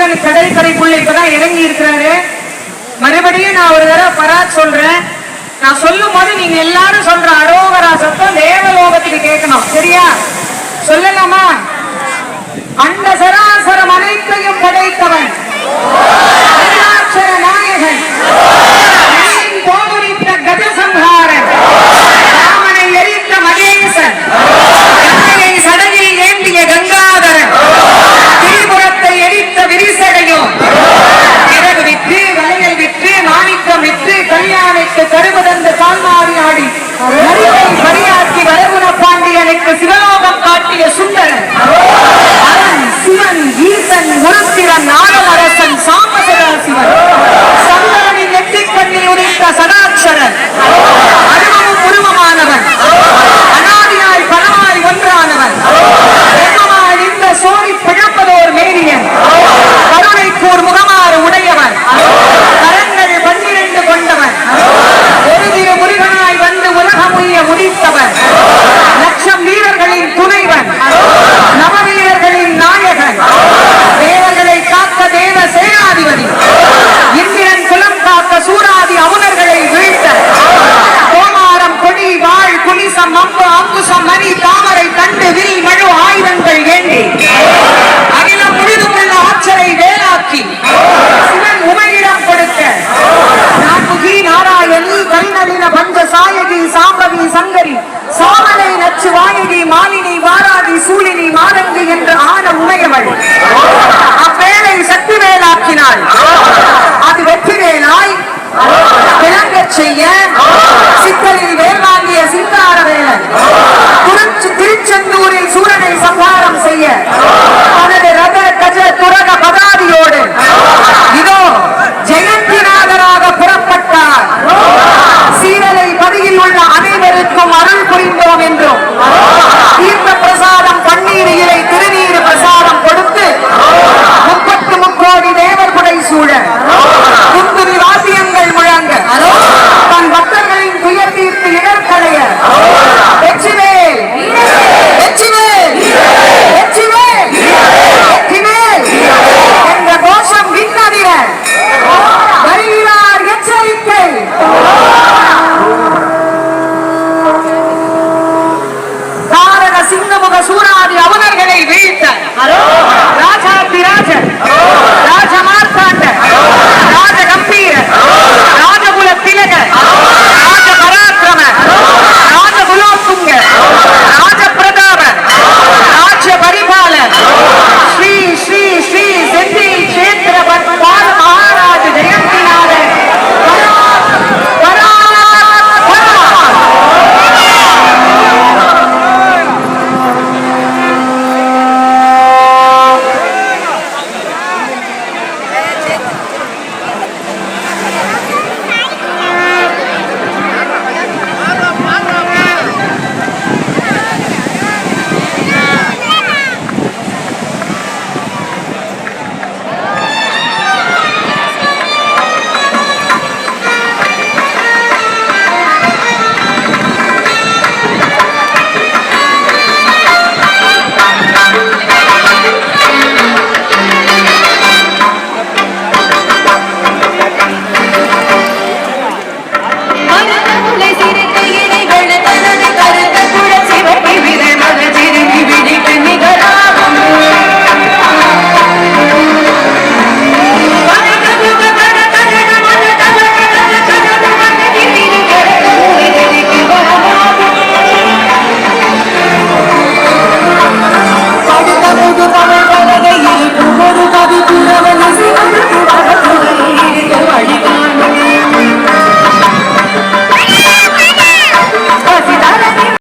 முருகன் கடற்கரைக்குள்ள இப்பதான் இறங்கி இருக்கிறாரு. மறுபடியும் நான் ஒரு தடவை பராக் சொல்றேன். நான் சொல்லும் போது நீங்க எல்லாரும் சொல்ற அரோகரா சத்தம் தேவலோகத்துக்கு கேட்கணும். சரியா? சொல்லலாமா? அண்ட சராசரம் அனைத்தையும் படைத்தவன் நாயகன் போதுரித்த கஜசம்ஹாரன் ராமனை எரித்த மகேசன் கங்கையை சடையில் ஏந்திய கங்காதரன் திரிபுரத்தை எரித்த விரிசடையும் இறகு விற்று வளையல் விற்று மாணிக்கம் விற்று கல்யாணிக்கு கருவதந்த சால்மாரி ஆடி பரியாக்கி வரகுண பாண்டியனுக்கு சிவலோகம் காட்டிய சுந்தரன் சிவன் ஈசன் முருத்திரன் நாடவரசன் சாம்பசரா சிவன் சந்திரனின் நெற்றிக்கண்ணில் உதித்த சதாட்சரன் அருவமும் உருவமானவன் அனாதியாய் பலமாய் ஒன்றானவன் பிரம்மமாய் நின்ற சோழி பிழப்பதோர் மேரியன் கருணைக்கூர் முகமாறு உடையவன் கரங்கள் 12 கொண்டவன் ஒரு திரு முருகனாய் வந்து உலகமுய்ய முடித்தவன் லட்சம் வீரர்களின் துணைவன் நவவீரர்களின் நாயகன் தேவர்களை காக்க தேவ சேனாதிபதி இந்திரன் குலம் காக்க சூராதி அமுதர்களை வீழ்த்த கோமாரம் கொடி வாழ் குலிசம் அம்பு அங்குசம் மணி தாமரை தண்டு வில் மழு ஆயுதங்கள் ஏந்தி அகிலம் முழுதுமுள்ள ஆற்றலை வேலாக்கி சிவன் உமையிடம் கொடுக்க நான்முகி நாராயணி கரிநளின பஞ்ச சாயகி சாம்பவி சங்கரி சாமனை நச்சு வாயகி மாலினி வாராதி சூலினி மாரங்கி என்று ஆன உமையவள் அவ்வேளை சக்தி வேலாக்கினாள். அது வெற்றி வேலாய் விளங்கச் செய்ய சித்தலில் வேல் வாங்கிய சித்தார வேலன்